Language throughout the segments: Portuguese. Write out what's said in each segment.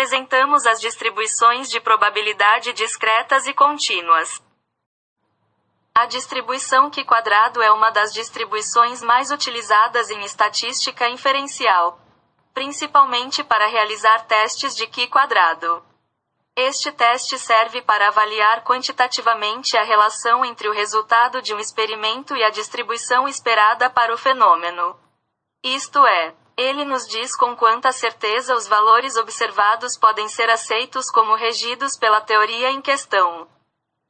Apresentamos as distribuições de probabilidade discretas e contínuas. A distribuição Q² é uma das distribuições mais utilizadas em estatística inferencial, principalmente para realizar testes de Q². Este teste serve para avaliar quantitativamente a relação entre o resultado de um experimento e a distribuição esperada para o fenômeno. Isto é, ele nos diz com quanta certeza os valores observados podem ser aceitos como regidos pela teoria em questão.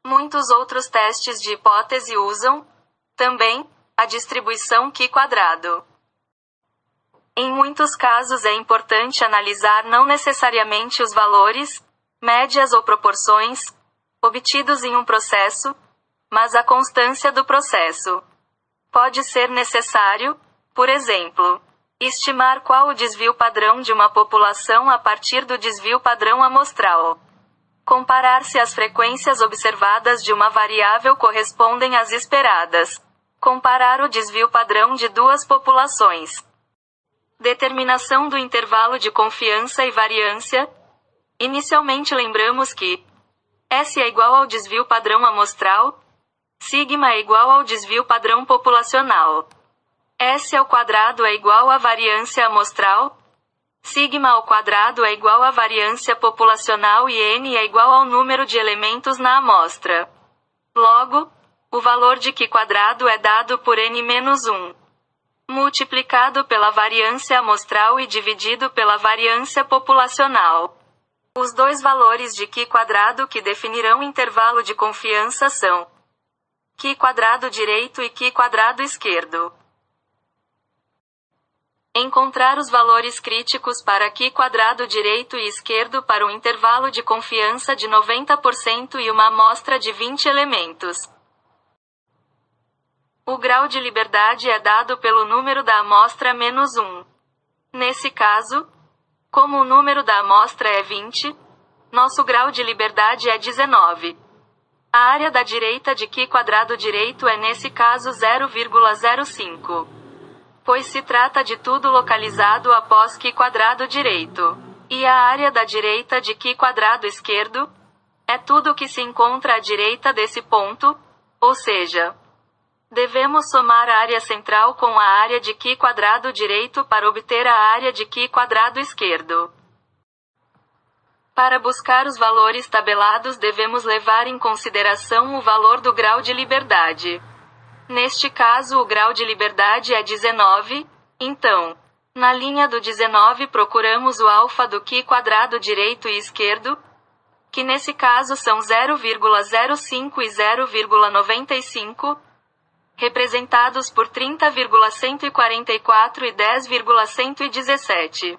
Muitos outros testes de hipótese usam, também, a distribuição Q². Em muitos casos é importante analisar não necessariamente os valores, médias ou proporções, obtidos em um processo, mas a constância do processo. Pode ser necessário, por exemplo, estimar qual o desvio padrão de uma população a partir do desvio padrão amostral. Comparar se as frequências observadas de uma variável correspondem às esperadas. Comparar o desvio padrão de duas populações. Determinação do intervalo de confiança e variância. Inicialmente lembramos que S é igual ao desvio padrão amostral, sigma é igual ao desvio padrão populacional. S² é igual à variância amostral, sigma ao quadrado é igual à variância populacional e n é igual ao número de elementos na amostra. Logo, o valor de Q² é dado por n-1, multiplicado pela variância amostral e dividido pela variância populacional. Os dois valores de Q² que definirão o intervalo de confiança são Q² direito e Q² esquerdo. Encontrar os valores críticos para Q² direito e esquerdo para um intervalo de confiança de 90% e uma amostra de 20 elementos. O grau de liberdade é dado pelo número da amostra menos 1. Nesse caso, como o número da amostra é 20, nosso grau de liberdade é 19. A área da direita de Q² direito é nesse caso 0,05. Pois se trata de tudo localizado após Q² direito. E a área da direita de Q² esquerdo é tudo que se encontra à direita desse ponto, ou seja, devemos somar a área central com a área de Q² direito para obter a área de Q² esquerdo. Para buscar os valores tabelados devemos levar em consideração o valor do grau de liberdade. Neste caso o grau de liberdade é 19, então, na linha do 19 procuramos o alfa do Q² direito e esquerdo, que nesse caso são 0,05 e 0,95, representados por 30,144 e 10,117.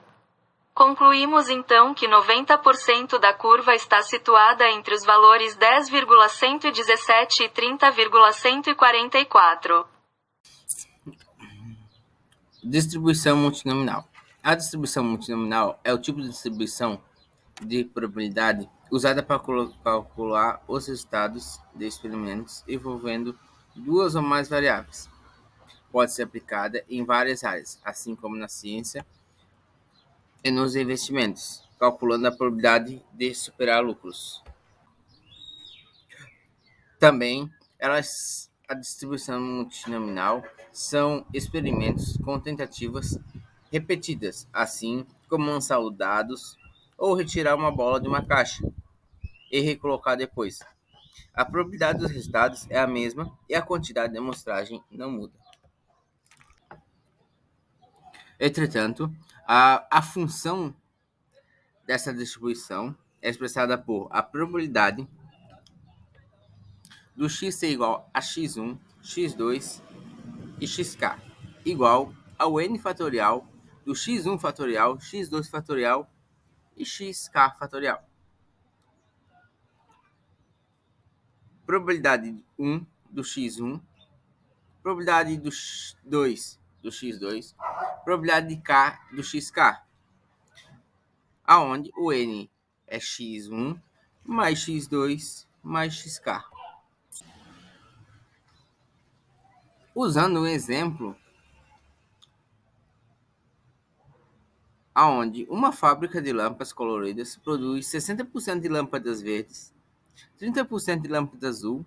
Concluímos então que 90% da curva está situada entre os valores 10,117 e 30,144. Distribuição multinomial. A distribuição multinomial é o tipo de distribuição de probabilidade usada para calcular os resultados de experimentos envolvendo duas ou mais variáveis. Pode ser aplicada em várias áreas, assim como na ciência e nos investimentos, calculando a probabilidade de superar lucros. Também, a distribuição multinomial são experimentos com tentativas repetidas, assim como lançar os dados ou retirar uma bola de uma caixa e recolocar depois. A probabilidade dos resultados é a mesma e a quantidade de amostragem não muda. Entretanto, a função dessa distribuição é expressada por a probabilidade do x ser igual a x1, x2 e xk, igual ao n fatorial do x1 fatorial, x2 fatorial e xk fatorial. Probabilidade 1 do x1, probabilidade do 2 do x2, probabilidade de k do xk, aonde o n é x1 mais x2 mais xk. Usando um exemplo, aonde uma fábrica de lâmpadas coloridas produz 60% de lâmpadas verdes, 30% de lâmpada azul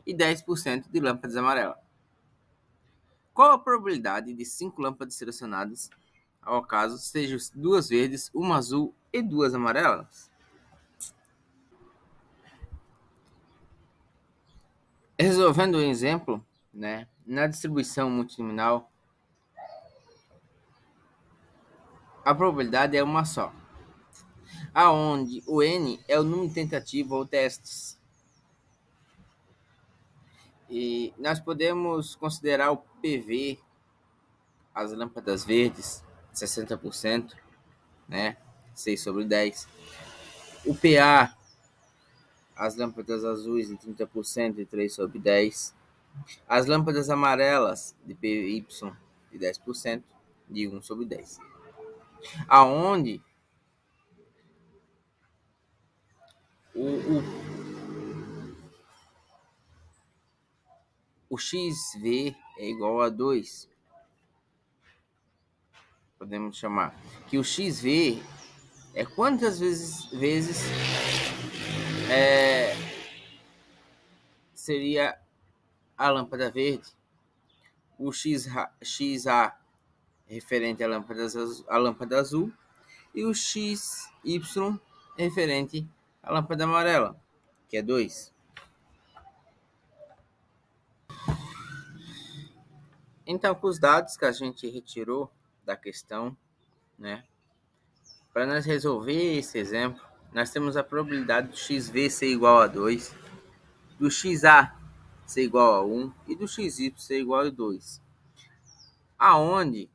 e 10% de lâmpadas amarelas. Qual a probabilidade de 5 lâmpadas selecionadas, ao acaso, sejam 2 verdes, uma azul e 2 amarelas? Resolvendo um exemplo, na distribuição multinominal, a probabilidade é uma só, aonde o n é o número de tentativas ou testes. E nós podemos considerar o PV, as lâmpadas verdes, 60%, 6 sobre 10. O PA, as lâmpadas azuis, de 30%, de 3 sobre 10. As lâmpadas amarelas, de PY, de 10%, de 1 sobre 10. Aonde o XV é igual a 2. Podemos chamar que o XV é quantas vezes seria a lâmpada verde. O XA referente à lâmpada azul e o XY referente à lâmpada amarela, que é 2. Então, com os dados que a gente retirou da questão, para nós resolver esse exemplo, nós temos a probabilidade do XV ser igual a 2, do XA ser igual a 1 e do XY ser igual a 2. Aonde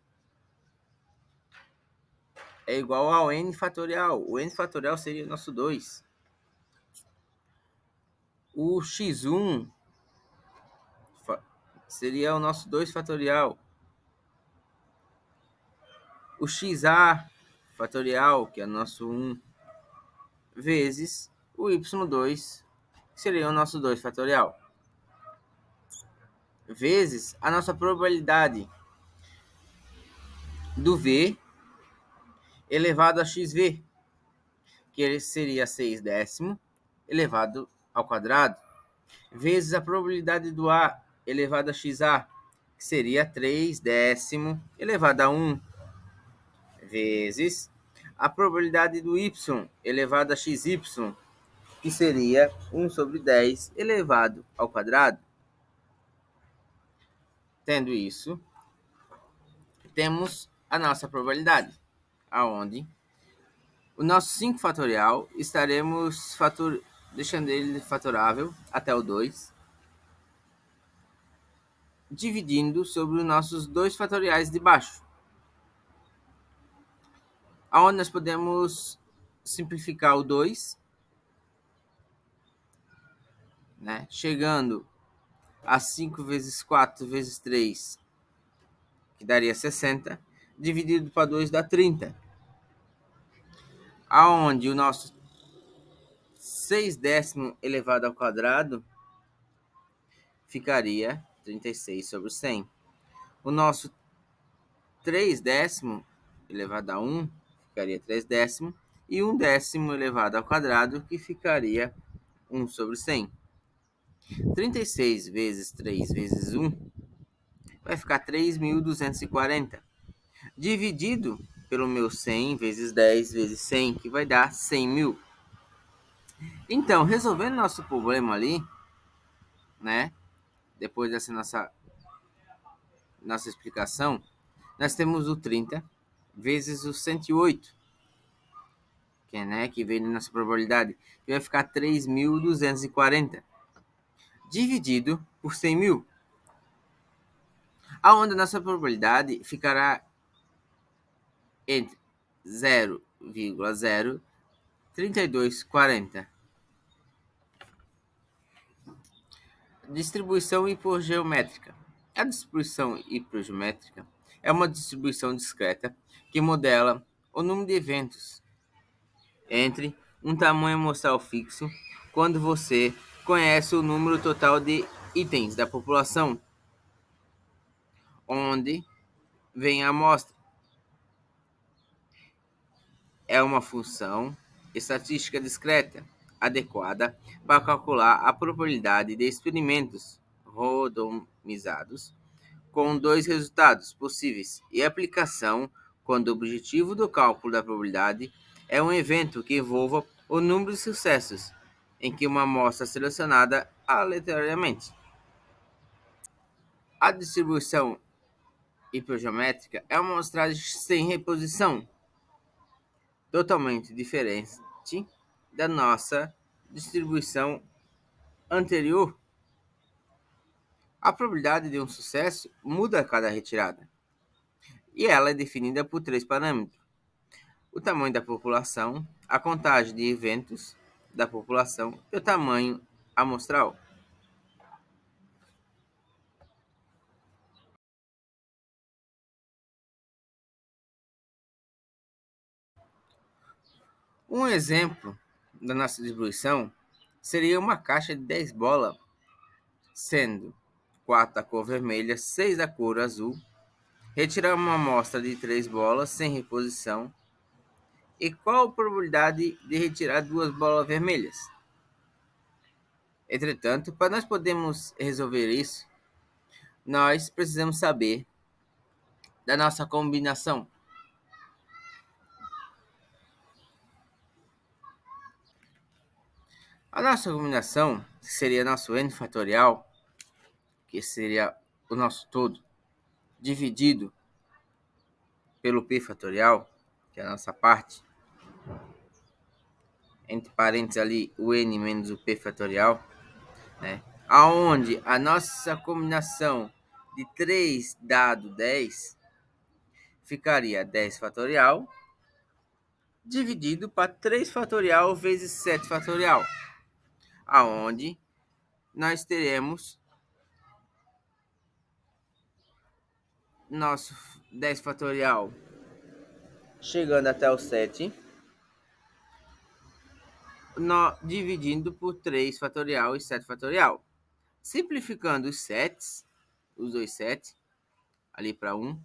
é igual ao n fatorial. O n fatorial seria o nosso 2. O x1 seria o nosso 2 fatorial. O xa fatorial, que é o nosso 1, vezes o y2, que seria o nosso 2 fatorial. Vezes a nossa probabilidade do v elevado a xv, que seria 6 décimo elevado ao quadrado, vezes a probabilidade do a elevado a xa, que seria 3 décimo elevado a 1, vezes a probabilidade do y elevado a xy, que seria 1 sobre 10 elevado ao quadrado. Tendo isso, temos a nossa probabilidade, aonde o nosso 5 fatorial estaremos deixando ele fatorável até o 2, dividindo sobre os nossos 2 fatoriais de baixo, aonde nós podemos simplificar o 2, chegando a 5 vezes 4 vezes 3, que daria 60, dividido para 2 dá 30, aonde o nosso 6 décimo elevado ao quadrado ficaria 36 sobre 100. O nosso 3 décimo elevado a 1 ficaria 3 décimo, e 1 décimo elevado ao quadrado, que ficaria 1 sobre 100. 36 vezes 3 vezes 1 vai ficar 3.240, dividido pelo meu 100 vezes 10 vezes 100, que vai dar 100 mil. Então, resolvendo nosso problema ali, depois dessa nossa explicação, nós temos o 30 vezes o 108, que veio na nossa probabilidade, que vai ficar 3.240, dividido por 100 mil, aonde a nossa probabilidade ficará entre 0,03240. Distribuição hipogeométrica. A distribuição hipogeométrica é uma distribuição discreta que modela o número de eventos entre um tamanho amostral fixo quando você conhece o número total de itens da população onde vem a amostra. é uma função estatística discreta adequada para calcular a probabilidade de experimentos randomizados com dois resultados possíveis e aplicação quando o objetivo do cálculo da probabilidade é um evento que envolva o número de sucessos em que uma amostra selecionada aleatoriamente. A distribuição hipergeométrica é uma amostragem sem reposição, totalmente diferente da nossa distribuição anterior. A probabilidade de um sucesso muda a cada retirada, e ela é definida por três parâmetros: o tamanho da população, a contagem de eventos da população e o tamanho amostral. Um exemplo da nossa distribuição seria uma caixa de 10 bolas, sendo 4 da cor vermelha, 6 da cor azul. Retirar uma amostra de 3 bolas sem reposição. E qual a probabilidade de retirar 2 bolas vermelhas? Entretanto, para nós podermos resolver isso, nós precisamos saber da nossa combinação. A nossa combinação seria nosso n fatorial, que seria o nosso todo, dividido pelo p fatorial, que é a nossa parte, entre parênteses ali o n menos o p fatorial, né? Aonde a nossa combinação de 3 dado 10 ficaria 10 fatorial dividido para 3 fatorial vezes 7 fatorial, aonde nós teremos nosso 10 fatorial chegando até o 7, dividindo por 3 fatorial e 7 fatorial. Simplificando os sets, os dois sets, ali para 1,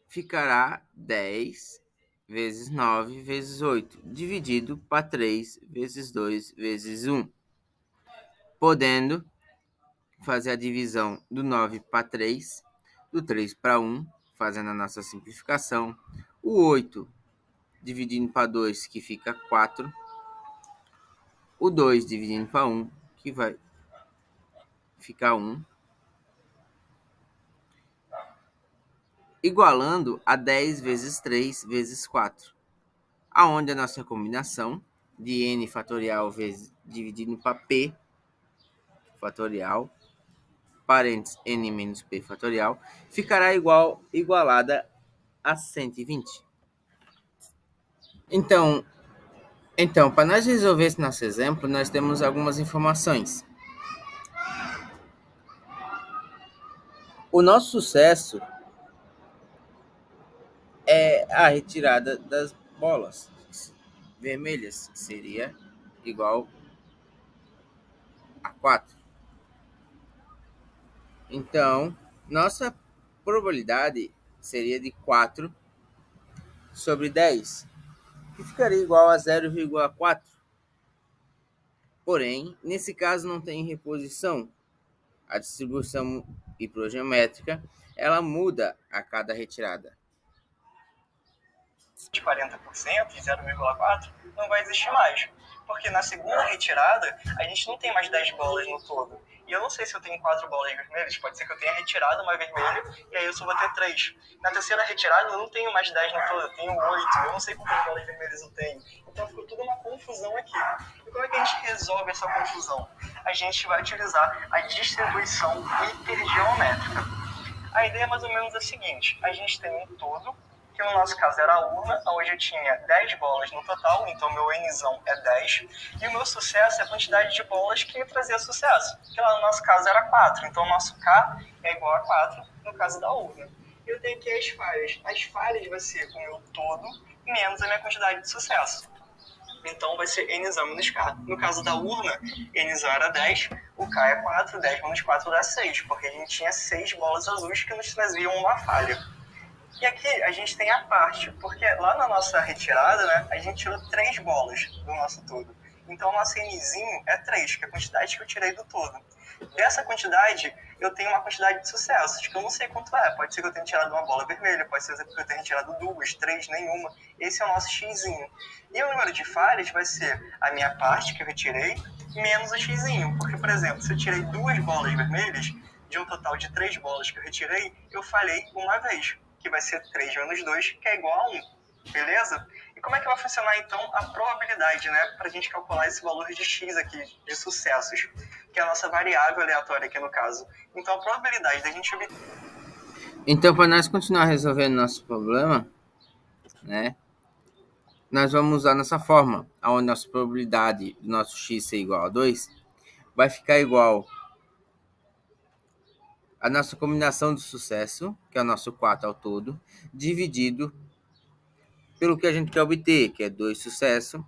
ficará 10 vezes 9 vezes 8, dividido para 3 vezes 2 vezes 1. Podendo fazer a divisão do 9 para 3, do 3 para 1, fazendo a nossa simplificação. O 8 dividindo para 2, que fica 4. O 2 dividindo para 1, que vai ficar 1. Igualando a 10 vezes 3 vezes 4. Aonde a nossa combinação de n fatorial vezes, dividido para p fatorial, parênteses n menos p fatorial, ficará igualada a 120. Então, para nós resolver esse nosso exemplo, nós temos algumas informações. O nosso sucesso é a retirada das bolas vermelhas, que seria igual a 4. Então, nossa probabilidade seria de 4 sobre 10, que ficaria igual a 0,4. Porém, nesse caso não tem reposição. A distribuição hipergeométrica, ela muda a cada retirada. De 40%, de 0,4, não vai existir mais. Porque na segunda retirada, a gente não tem mais 10 bolas no todo. E eu não sei se eu tenho 4 bolas vermelhas, pode ser que eu tenha retirado uma vermelha, e aí eu só vou ter 3. Na terceira retirada, eu não tenho mais 10 no todo, eu tenho 8. Eu não sei quantas bolas vermelhas eu tenho. Então ficou tudo uma confusão aqui. E como é que a gente resolve essa confusão? A gente vai utilizar a distribuição hipergeométrica. A ideia é mais ou menos a seguinte: a gente tem um todo, que no nosso caso era a urna, onde eu tinha 10 bolas no total, então meu Nzão é 10, e o meu sucesso é a quantidade de bolas que me trazia sucesso, que lá no nosso caso era 4, então o nosso K é igual a 4 no caso da urna. E eu tenho aqui as falhas. As falhas vai ser o meu todo menos a minha quantidade de sucesso. Então vai ser Nzão menos K. No caso da urna, Nzão era 10, o K é 4, 10 menos 4 dá 6, porque a gente tinha 6 bolas azuis que nos traziam uma falha. E aqui a gente tem a parte, porque lá na nossa retirada, né, a gente tirou 3 bolas do nosso todo. Então, o nosso Nzinho é 3, que é a quantidade que eu tirei do todo. Dessa quantidade, eu tenho uma quantidade de sucessos, que eu não sei quanto é. Pode ser que eu tenha tirado uma bola vermelha, pode ser que eu tenha tirado 2, 3, nenhuma. Esse é o nosso Xzinho. E o número de falhas vai ser a minha parte, que eu retirei, menos o Xzinho. Porque, por exemplo, se eu tirei 2 bolas vermelhas, de um total de 3 bolas que eu retirei, eu falhei uma vez, que vai ser 3 menos 2, que é igual a 1. Beleza? E como é que vai funcionar, então, a probabilidade, né? Para a gente calcular esse valor de x aqui, de sucessos, que é a nossa variável aleatória aqui no caso. Então, a probabilidade da gente obter... Então, para nós continuar resolvendo nosso problema, né? Nós vamos usar nossa fórmula, onde nossa probabilidade do nosso x ser igual a 2 vai ficar igual a nossa combinação de sucesso, que é o nosso 4 ao todo, dividido pelo que a gente quer obter, que é 2 sucesso,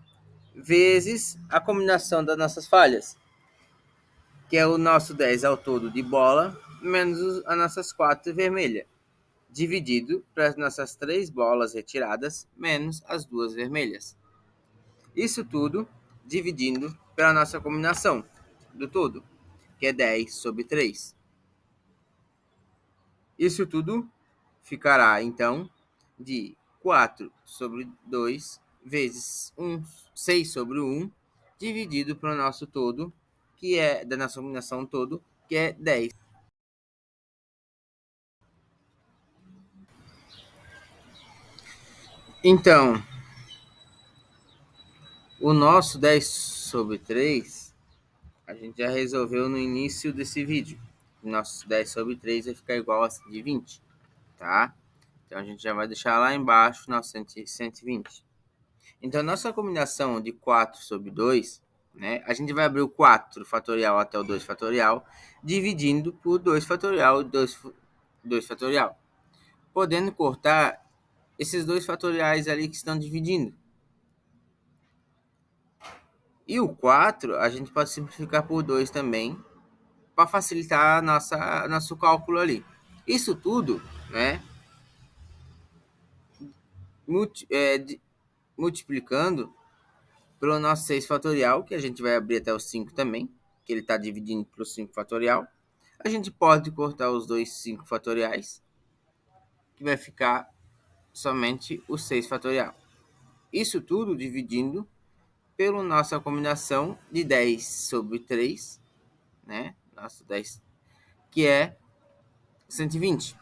vezes a combinação das nossas falhas, que é o nosso 10 ao todo de bola, menos as nossas 4 vermelhas, dividido para as nossas 3 bolas retiradas, menos as 2 vermelhas. Isso tudo dividindo pela nossa combinação do todo, que é 10 sobre 3. Isso tudo ficará, então, de 4 sobre 2 vezes 6 sobre 1, dividido pelo nosso todo, que é da nossa combinação todo, que é 10. Então, o nosso 10 sobre 3, a gente já resolveu no início desse vídeo. O nosso 10 sobre 3 vai ficar igual a 120, tá? Então, a gente já vai deixar lá embaixo nosso 120. Então, nossa combinação de 4 sobre 2, né? A gente vai abrir o 4 fatorial até o 2 fatorial, dividindo por 2 fatorial e 2 fatorial. Podendo cortar esses 2 fatoriais ali que estão dividindo. E o 4, a gente pode simplificar por 2 também, para facilitar nosso cálculo ali. Isso tudo, né? Multiplicando pelo nosso 6 fatorial, que a gente vai abrir até o 5 também, que ele está dividindo pelo 5 fatorial. A gente pode cortar os dois 5 fatoriais, que vai ficar somente o 6 fatorial. Isso tudo dividindo pela nossa combinação de 10 sobre 3, né? Nosso 10, que é 120.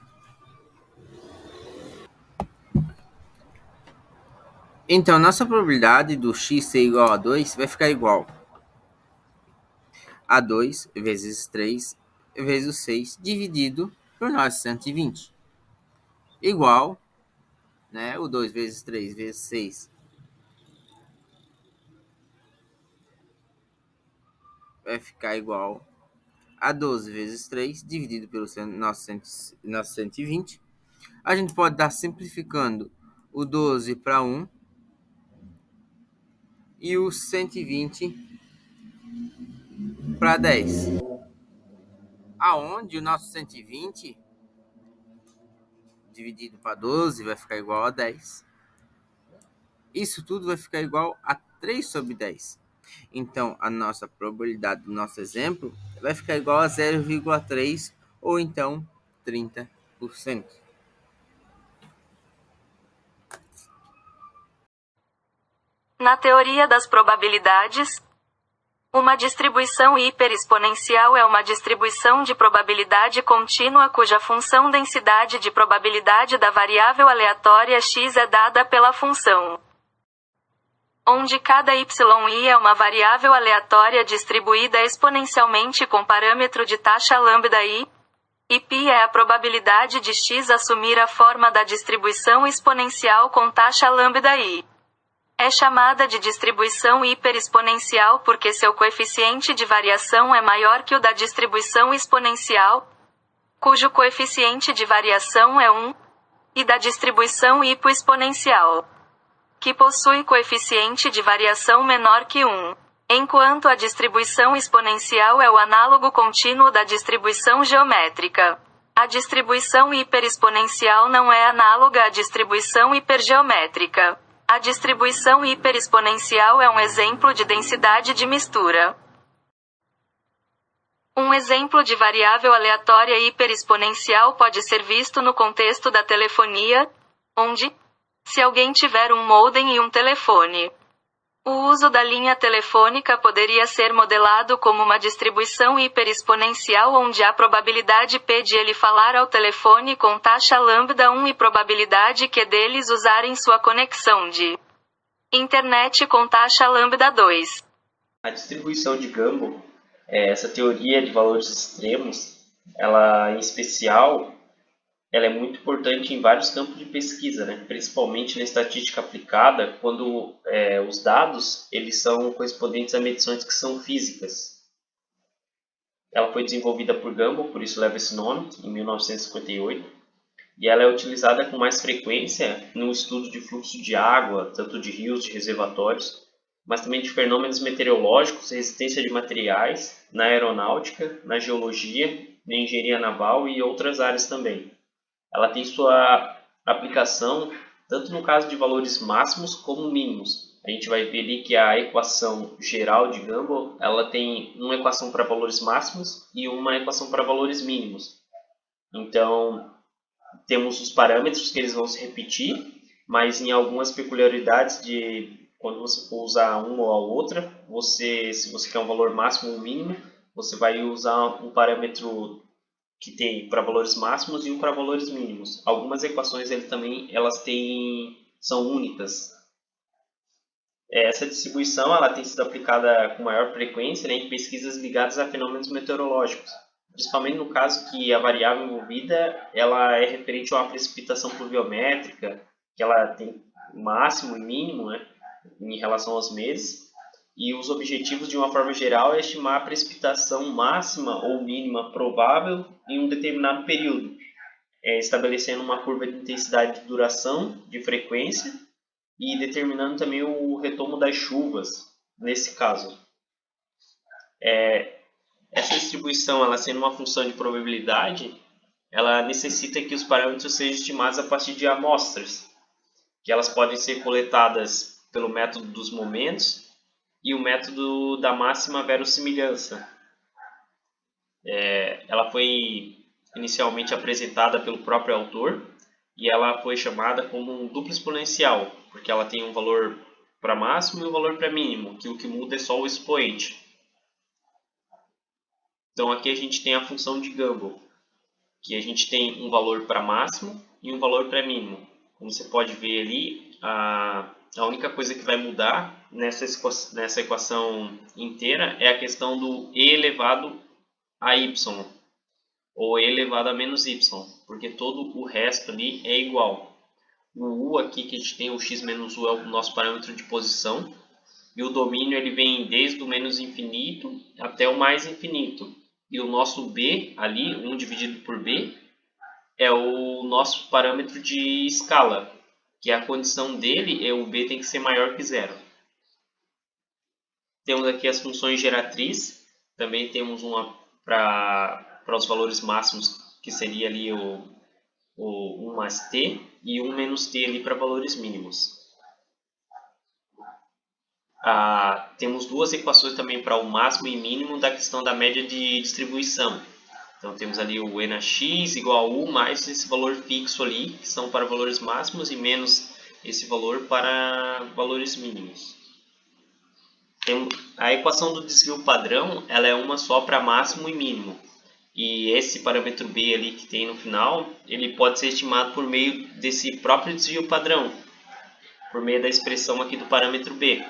Então, nossa probabilidade do x ser igual a 2 vai ficar igual a 2 vezes 3 vezes o 6 dividido por nosso 120. Igual, né? O 2 vezes 3 vezes 6 vai ficar igual a 12 vezes 3 dividido pelo nosso 120. A gente pode estar simplificando o 12 para 1 e o 120 para 10. Aonde o nosso 120 dividido para 12 vai ficar igual a 10. Isso tudo vai ficar igual a 3 sobre 10. Então, a nossa probabilidade do nosso exemplo vai ficar igual a 0,3 ou então 30%. Na teoria das probabilidades, uma distribuição hiperexponencial é uma distribuição de probabilidade contínua cuja função densidade de probabilidade da variável aleatória x é dada pela função, onde cada yi é uma variável aleatória distribuída exponencialmente com parâmetro de taxa lambda i, e π é a probabilidade de x assumir a forma da distribuição exponencial com taxa lambda i. É chamada de distribuição hiperexponencial porque seu coeficiente de variação é maior que o da distribuição exponencial, cujo coeficiente de variação é 1, e da distribuição hipoexponencial, que possui coeficiente de variação menor que 1. Enquanto a distribuição exponencial é o análogo contínuo da distribuição geométrica. A distribuição hiperexponencial não é análoga à distribuição hipergeométrica. A distribuição hiperexponencial é um exemplo de densidade de mistura. Um exemplo de variável aleatória hiperexponencial pode ser visto no contexto da telefonia, onde, se alguém tiver um modem e um telefone, o uso da linha telefônica poderia ser modelado como uma distribuição hiperexponencial onde há probabilidade P de ele falar ao telefone com taxa lambda 1 e probabilidade Q deles usarem sua conexão de internet com taxa lambda 2. A distribuição de Gumbel, essa teoria de valores extremos, ela em especial, ela é muito importante em vários campos de pesquisa, né? Principalmente na estatística aplicada, quando os dados eles são correspondentes a medições que são físicas. Ela foi desenvolvida por Gumbel, por isso leva esse nome, em 1958, e ela é utilizada com mais frequência no estudo de fluxo de água, tanto de rios, de reservatórios, mas também de fenômenos meteorológicos, resistência de materiais, na aeronáutica, na geologia, na engenharia naval e outras áreas também. Ela tem sua aplicação tanto no caso de valores máximos como mínimos. A gente vai ver ali que a equação geral de Gumbel, ela tem uma equação para valores máximos e uma equação para valores mínimos. Então, temos os parâmetros que eles vão se repetir, mas em algumas peculiaridades de quando você for usar uma ou a outra, se você quer um valor máximo ou mínimo, você vai usar um parâmetro que tem para valores máximos e um para valores mínimos. Algumas equações são únicas. Essa distribuição ela tem sido aplicada com maior frequência, né, em pesquisas ligadas a fenômenos meteorológicos, principalmente no caso que a variável envolvida ela é referente a uma precipitação pluviométrica, que ela tem máximo e mínimo, né, em relação aos meses. E os objetivos, de uma forma geral, é estimar a precipitação máxima ou mínima provável em um determinado período, estabelecendo uma curva de intensidade de duração, de frequência, e determinando também o retomo das chuvas, nesse caso. Essa distribuição, ela sendo uma função de probabilidade, ela necessita que os parâmetros sejam estimados a partir de amostras, que elas podem ser coletadas pelo método dos momentos, e o método da máxima verossimilhança. Ela foi inicialmente apresentada pelo próprio autor e ela foi chamada como um duplo exponencial, porque ela tem um valor para máximo e um valor para mínimo, que o que muda é só o expoente. Então aqui a gente tem a função de Gumbel, que a gente tem um valor para máximo e um valor para mínimo. Como você pode ver ali, a única coisa que vai mudar nessa equação inteira é a questão do e elevado a y, ou e elevado a menos y, porque todo o resto ali é igual. O u aqui que a gente tem, o x menos u, é o nosso parâmetro de posição, e o domínio ele vem desde o menos infinito até o mais infinito. E o nosso b ali, 1 dividido por b, é o nosso parâmetro de escala, que a condição dele o b tem que ser maior que zero. Temos aqui as funções geratriz, também temos uma para os valores máximos, que seria ali o 1 mais t, e 1 menos t ali para valores mínimos. Temos duas equações também para o máximo e mínimo da questão da média de distribuição. Então temos ali o e na x igual a u mais esse valor fixo ali, que são para valores máximos, e menos esse valor para valores mínimos. A equação do desvio padrão ela é uma só para máximo e mínimo. E esse parâmetro b ali que tem no final, ele pode ser estimado por meio desse próprio desvio padrão, por meio da expressão aqui do parâmetro b.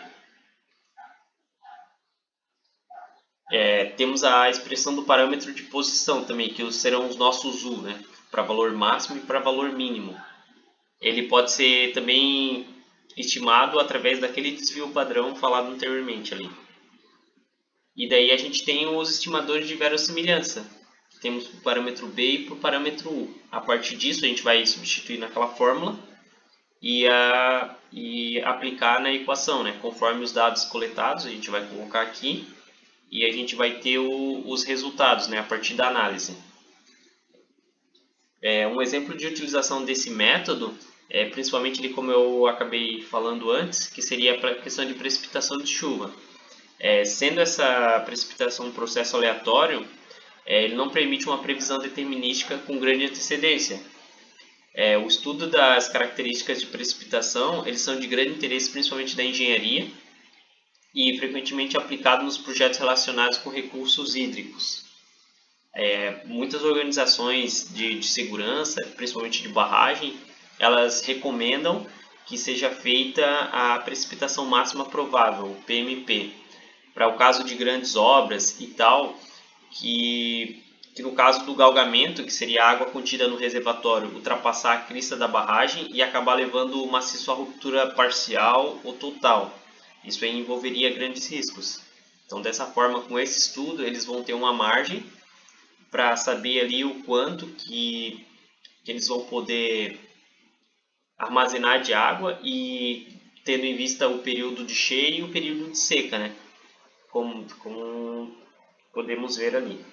Temos a expressão do parâmetro de posição também, que serão os nossos u, né, para valor máximo e para valor mínimo. Ele pode ser também estimado através daquele desvio padrão falado anteriormente ali. E daí a gente tem os estimadores de verossimilhança. Temos para o parâmetro b e para o parâmetro u. A partir disso a gente vai substituir naquela fórmula e aplicar na equação, né? Conforme os dados coletados, a gente vai colocar aqui e a gente vai ter os resultados, né? A partir da análise. Um exemplo de utilização desse método principalmente ali, como eu acabei falando antes, que seria para a questão de precipitação de chuva. Sendo essa precipitação um processo aleatório, ele não permite uma previsão determinística com grande antecedência. O estudo das características de precipitação, eles são de grande interesse principalmente da engenharia e frequentemente aplicado nos projetos relacionados com recursos hídricos. Muitas organizações de segurança, principalmente de barragem, elas recomendam que seja feita a precipitação máxima provável, o PMP, para o caso de grandes obras e tal, que no caso do galgamento, que seria a água contida no reservatório, ultrapassar a crista da barragem e acabar levando o maciço à ruptura parcial ou total. Isso aí envolveria grandes riscos. Então, dessa forma, com esse estudo, eles vão ter uma margem para saber ali o quanto que eles vão poder armazenar de água e tendo em vista o período de cheia e o período de seca, né? Como podemos ver ali.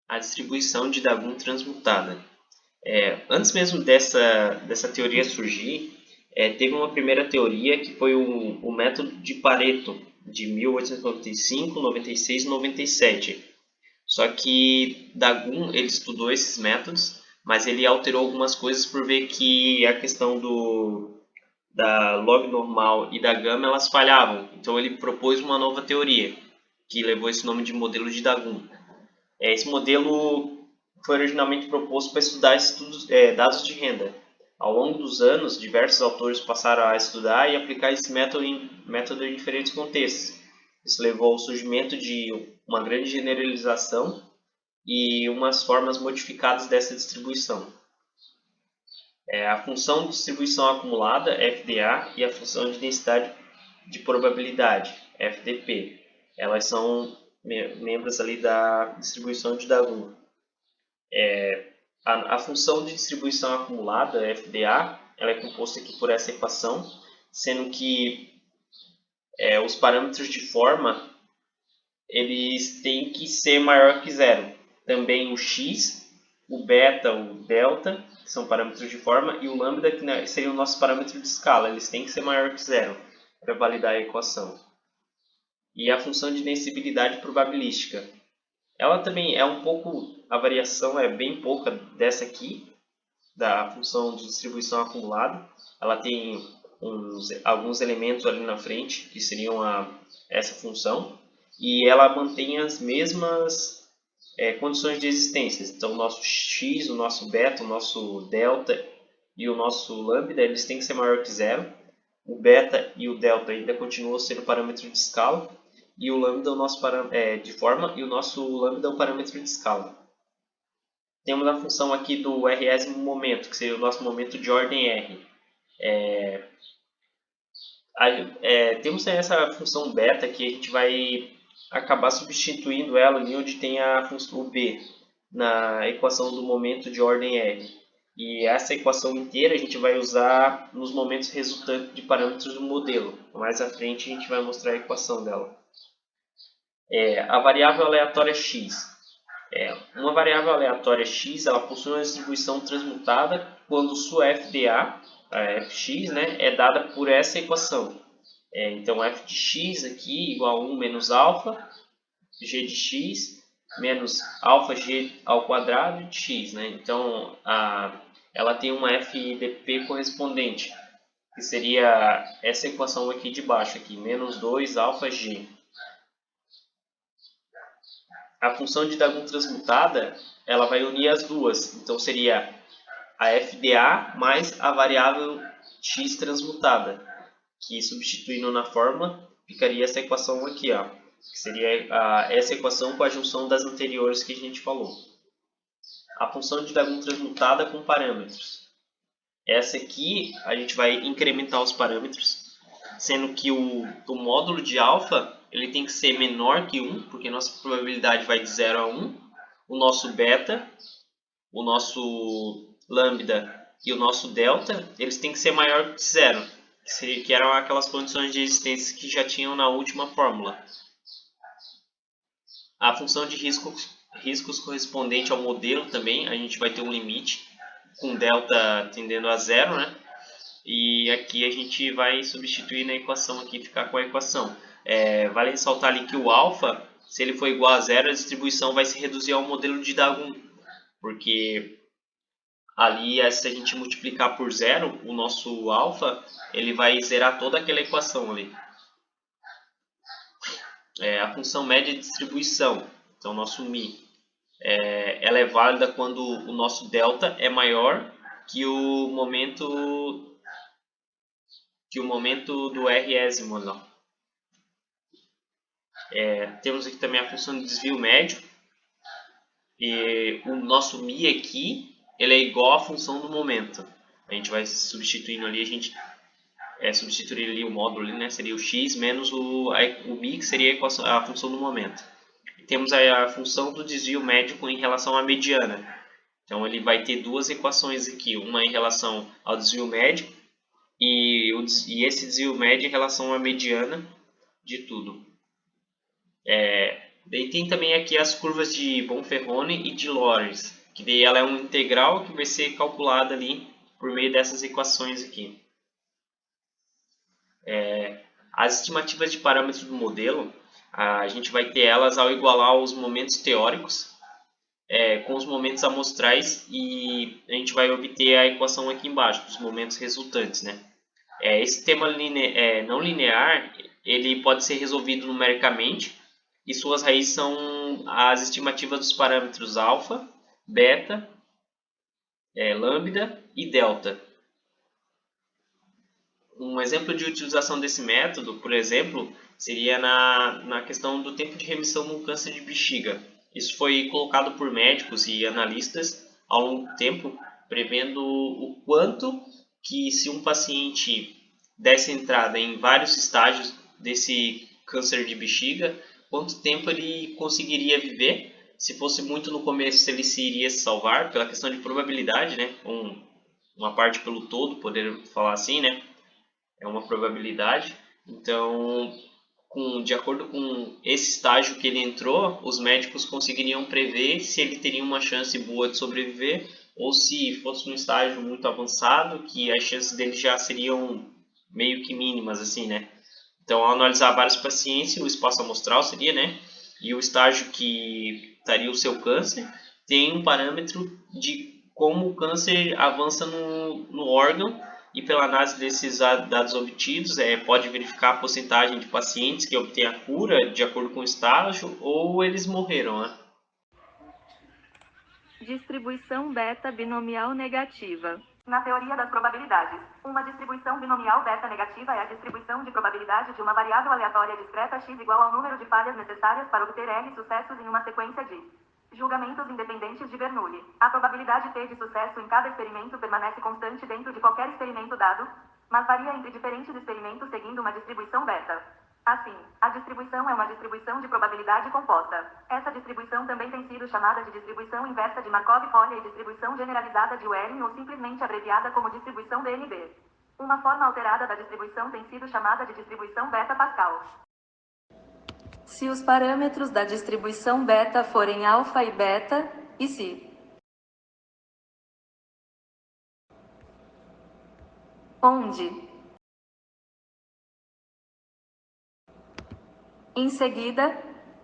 A distribuição de Dagun transmutada. Antes mesmo dessa teoria surgir, teve uma primeira teoria que foi o método de Pareto, de 1895, 96 e 97. Só que Dagun ele estudou esses métodos, mas ele alterou algumas coisas por ver que a questão da log normal e da gama elas falhavam. Então ele propôs uma nova teoria, que levou esse nome de modelo de Dagun. Esse modelo foi originalmente proposto para estudar dados de renda. Ao longo dos anos, diversos autores passaram a estudar e aplicar esse método em diferentes contextos. Isso levou ao surgimento de uma grande generalização e umas formas modificadas dessa distribuição. A função de distribuição acumulada, FDA, e a função de densidade de probabilidade, FDP. Elas são membros ali da distribuição de Dagun. A função de distribuição acumulada, FDA, ela é composta aqui por essa equação, sendo que os parâmetros de forma eles têm que ser maior que zero. Também o x, o beta, o delta, que são parâmetros de forma, e o lambda, que seria o nosso parâmetro de escala, eles têm que ser maior que zero para validar a equação. E a função de densibilidade probabilística. Ela também é um pouco, a variação é bem pouca dessa aqui, da função de distribuição acumulada. Ela tem alguns elementos ali na frente, que seriam essa função, e ela mantém as mesmas condições de existência. Então, o nosso x, o nosso beta, o nosso delta e o nosso lambda, eles têm que ser maior que zero. O beta e o delta ainda continuam sendo parâmetro de escala, e o lambda é o nosso de forma, e o nosso lambda é o parâmetro de escala. Temos a função aqui do résimo momento, que seria o nosso momento de ordem R. Temos essa função beta que a gente vai acabar substituindo ela ali onde tem a função B, na equação do momento de ordem R. E essa equação inteira a gente vai usar nos momentos resultantes de parâmetros do modelo. Mais à frente a gente vai mostrar a equação dela. A variável aleatória x. Uma variável aleatória x ela possui uma distribuição transmutada quando sua FDA, a fx, né, é dada por essa equação. Então, f de x aqui igual a 1 menos alfa g de x menos alfa g ao quadrado de x. Né? Então, ela tem uma FDP correspondente, que seria essa equação aqui de baixo, aqui, menos 2 alfa g. A função de Dagun transmutada, ela vai unir as duas. Então, seria a FDA mais a variável x transmutada, que substituindo na fórmula, ficaria essa equação aqui, ó, que seria essa equação com a junção das anteriores que a gente falou. A função de Dagun transmutada com parâmetros. Essa aqui, a gente vai incrementar os parâmetros, sendo que o módulo de alfa ele tem que ser menor que 1, porque nossa probabilidade vai de 0 a 1. O nosso beta, o nosso lambda e o nosso delta, eles têm que ser maior que 0, que eram aquelas condições de existência que já tinham na última fórmula. A função de risco riscos correspondente ao modelo também, a gente vai ter um limite com delta tendendo a zero, né? E aqui a gente vai substituir na equação aqui, ficar com a equação. Vale ressaltar ali que o alfa, se ele for igual a zero, a distribuição vai se reduzir ao modelo de Dagun, porque ali, se a gente multiplicar por zero, o nosso alfa, ele vai zerar toda aquela equação ali. A função média de distribuição, então nosso mi, ela é válida quando o nosso delta é maior que o momento do résimo. Temos aqui também a função de desvio médio, e o nosso mi aqui ele é igual à função do momento. A gente vai substituindo ali, a gente substituir ali o módulo ali, né? Seria o x menos o mi, que seria a função do momento. E temos a função do desvio médio em relação à mediana. Então ele vai ter duas equações aqui, uma em relação ao desvio médio e esse desvio médio em relação à mediana de tudo. Daí tem também aqui as curvas de Bonferroni e de Lorenz, que daí ela é uma integral que vai ser calculada ali por meio dessas equações aqui. As estimativas de parâmetros do modelo, a gente vai ter elas ao igualar os momentos teóricos com os momentos amostrais, e a gente vai obter a equação aqui embaixo, dos momentos resultantes, né? Esse sistema não linear, ele pode ser resolvido numericamente, e suas raízes são as estimativas dos parâmetros alfa, beta, lambda e delta. Um exemplo de utilização desse método, por exemplo, seria na questão do tempo de remissão no câncer de bexiga. Isso foi colocado por médicos e analistas ao longo do tempo, prevendo o quanto que, se um paciente desse entrada em vários estágios desse câncer de bexiga, quanto tempo ele conseguiria viver. Se fosse muito no começo, ele se iria se salvar, pela questão de probabilidade, né? Uma parte pelo todo, poder falar assim, né? É uma probabilidade. Então, de acordo com esse estágio que ele entrou, os médicos conseguiriam prever se ele teria uma chance boa de sobreviver, ou se fosse um estágio muito avançado, que as chances dele já seriam meio que mínimas, assim, né? Então, ao analisar vários pacientes, o espaço amostral seria, né? E o estágio que estaria o seu câncer, tem um parâmetro de como o câncer avança no órgão, e pela análise desses dados obtidos, pode verificar a porcentagem de pacientes que obtêm a cura de acordo com o estágio, ou eles morreram, né? Distribuição beta binomial negativa. Na teoria das probabilidades, uma distribuição binomial beta negativa é a distribuição de probabilidade de uma variável aleatória discreta x igual ao número de falhas necessárias para obter L sucessos em uma sequência de julgamentos independentes de Bernoulli. A probabilidade T de sucesso em cada experimento permanece constante dentro de qualquer experimento dado, mas varia entre diferentes experimentos seguindo uma distribuição beta. Assim, a distribuição é uma distribuição de probabilidade composta. Essa distribuição também tem sido chamada de distribuição inversa de Markov-Folha e distribuição generalizada de Wheeling, ou simplesmente abreviada como distribuição BNB. Uma forma alterada da distribuição tem sido chamada de distribuição beta-Pascal. Se os parâmetros da distribuição beta forem alfa e beta, e se onde? Em seguida,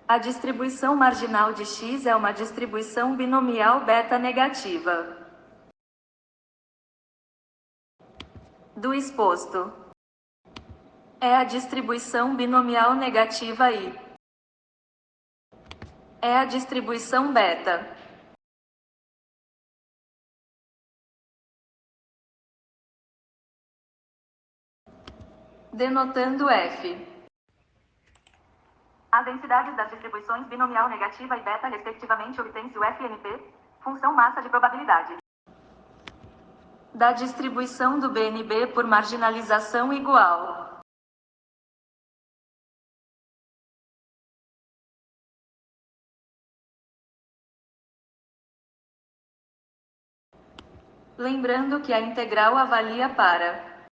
a distribuição marginal de x é uma distribuição binomial beta negativa. Do exposto é a distribuição binomial negativa I. É a distribuição beta. Denotando F. A densidade das distribuições binomial negativa e beta respectivamente obtém-se o FNP, função massa de probabilidade da distribuição do BNB por marginalização igual. Lembrando que a integral avalia para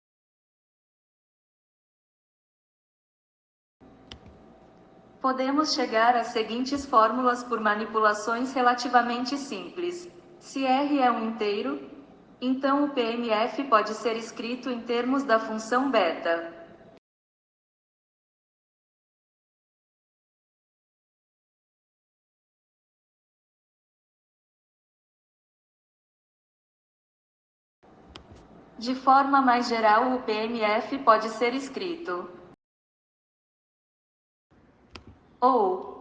Podemos chegar às seguintes fórmulas por manipulações relativamente simples. Se R é um inteiro, então o PMF pode ser escrito em termos da função beta. De forma mais geral, o PMF pode ser escrito ou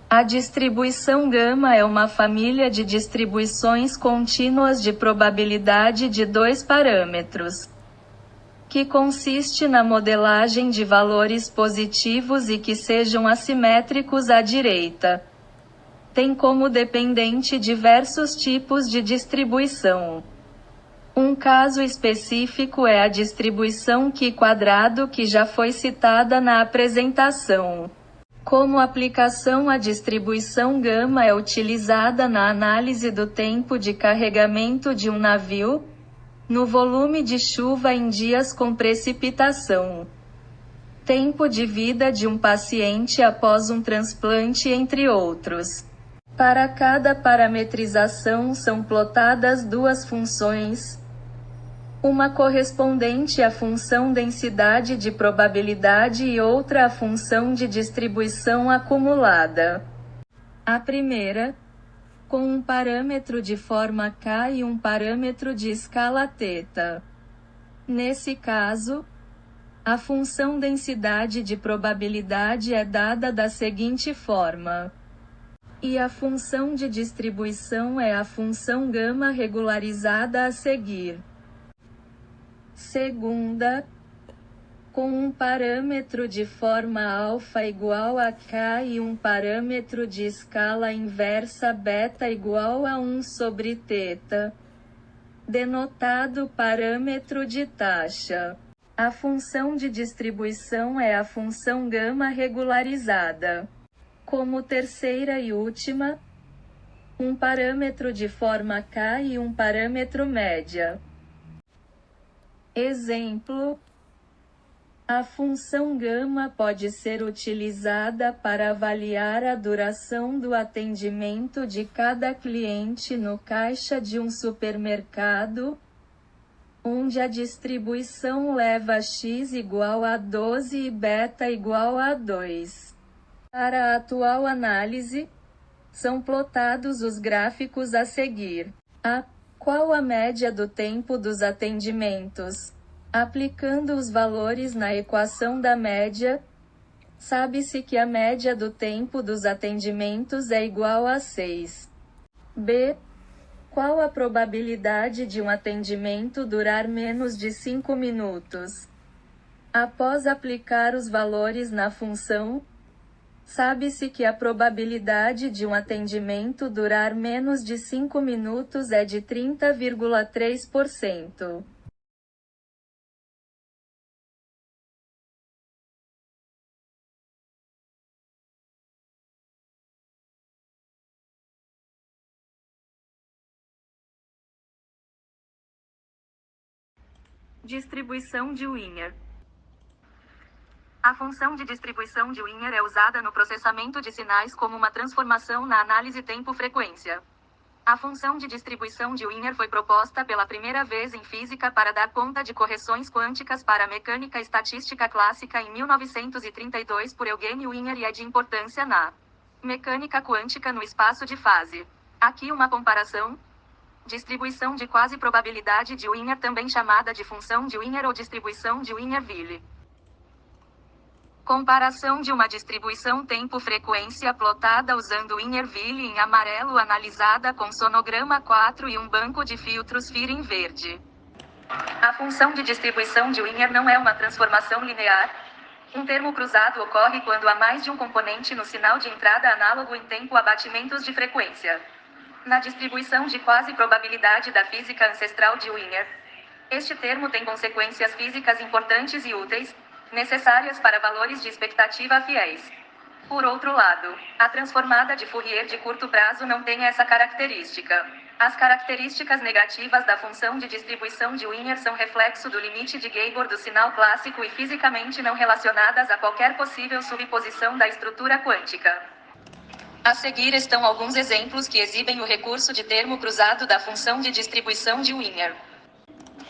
a distribuição gama é uma família de distribuições contínuas de probabilidade de dois parâmetros, que consiste na modelagem de valores positivos e que sejam assimétricos à direita. Tem como dependente diversos tipos de distribuição. Um caso específico é a distribuição Q² que já foi citada na apresentação. Como aplicação, a distribuição gama é utilizada na análise do tempo de carregamento de um navio, no volume de chuva em dias com precipitação, tempo de vida de um paciente após um transplante, entre outros. Para cada parametrização são plotadas duas funções, uma correspondente à função densidade de probabilidade e outra à função de distribuição acumulada. A primeira, com um parâmetro de forma K e um parâmetro de escala θ. Nesse caso, a função densidade de probabilidade é dada da seguinte forma. E a função de distribuição é a função gama regularizada a seguir. Segunda, com um parâmetro de forma alfa igual a K e um parâmetro de escala inversa beta igual a 1 sobre θ, denotado parâmetro de taxa. A função de distribuição é a função gama regularizada. Como terceira e última, um parâmetro de forma K e um parâmetro média. Exemplo: a função gama pode ser utilizada para avaliar a duração do atendimento de cada cliente no caixa de um supermercado, onde a distribuição leva x igual a 12 e beta igual a 2. Para a atual análise, são plotados os gráficos a seguir. Qual a média do tempo dos atendimentos? Aplicando os valores na equação da média, sabe-se que a média do tempo dos atendimentos é igual a 6. B. Qual a probabilidade de um atendimento durar menos de 5 minutos? Após aplicar os valores na função, sabe-se que a probabilidade de um atendimento durar menos de 5 minutos é de 30,3%. Distribuição de Wiener. A função de distribuição de Wiener é usada no processamento de sinais como uma transformação na análise tempo-frequência. A função de distribuição de Wiener foi proposta pela primeira vez em física para dar conta de correções quânticas para a mecânica estatística clássica em 1932 por Eugene Wiener e é de importância na mecânica quântica no espaço de fase. Aqui uma comparação. Distribuição de quasi-probabilidade de Wiener, também chamada de função de Wiener ou distribuição de Wiener-Ville. Comparação de uma distribuição tempo-frequência plotada usando Wiener-Ville em amarelo analisada com sonograma 4 e um banco de filtros FIR em verde. A função de distribuição de Wiener não é uma transformação linear. Um termo cruzado ocorre quando há mais de um componente no sinal de entrada análogo em tempo a batimentos de frequência. Na distribuição de quasi-probabilidade da física ancestral de Wiener, este termo tem consequências físicas importantes e úteis, necessárias para valores de expectativa fiéis. Por outro lado, a transformada de Fourier de curto prazo não tem essa característica. As características negativas da função de distribuição de Wiener são reflexo do limite de Gabor do sinal clássico e fisicamente não relacionadas a qualquer possível subposição da estrutura quântica. A seguir estão alguns exemplos que exibem o recurso de termo cruzado da função de distribuição de Wiener.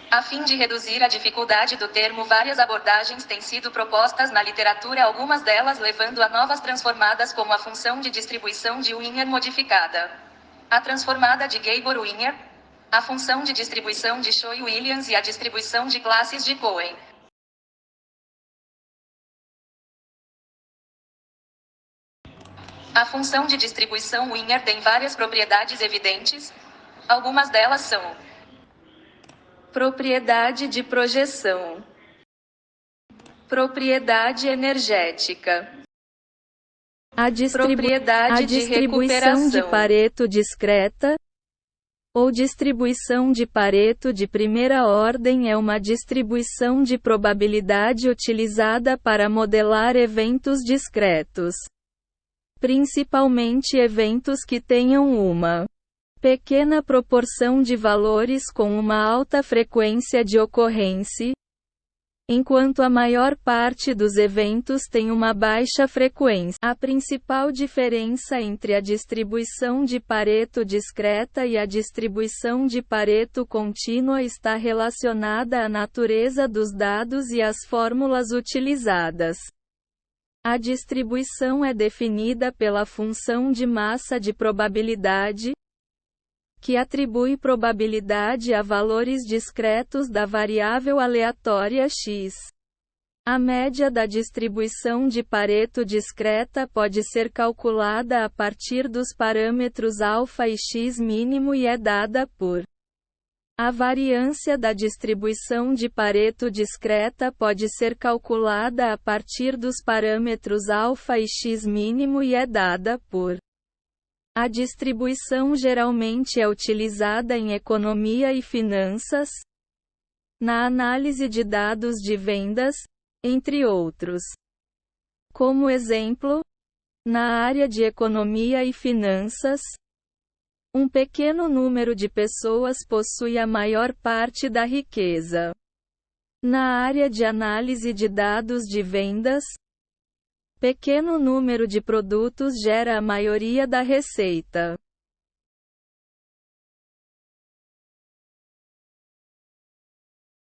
A fim de reduzir a dificuldade do termo, várias abordagens têm sido propostas na literatura, algumas delas levando a novas transformadas como a função de distribuição de Wiener modificada, a transformada de Gabor-Wiener, a função de distribuição de Choi-Williams e a distribuição de classes de Cohen. A função de distribuição Wiener tem várias propriedades evidentes. Algumas delas são: propriedade de projeção, propriedade energética, A propriedade de distribuição de recuperação, Pareto discreta ou distribuição de Pareto de primeira ordem é uma distribuição de probabilidade utilizada para modelar eventos discretos, principalmente eventos que tenham uma pequena proporção de valores com uma alta frequência de ocorrência, enquanto a maior parte dos eventos tem uma baixa frequência. A principal diferença entre a distribuição de Pareto discreta e a distribuição de Pareto contínua está relacionada à natureza dos dados e às fórmulas utilizadas. A distribuição é definida pela função de massa de probabilidade, que atribui probabilidade a valores discretos da variável aleatória x. A média da distribuição de Pareto discreta pode ser calculada a partir dos parâmetros alfa e x mínimo e é dada por. A variância da distribuição de Pareto discreta pode ser calculada a partir dos parâmetros alfa e x mínimo e é dada por. A distribuição geralmente é utilizada em economia e finanças, na análise de dados de vendas, entre outros. Como exemplo, na área de economia e finanças, um pequeno número de pessoas possui a maior parte da riqueza. Na área de análise de dados de vendas, pequeno número de produtos gera a maioria da receita.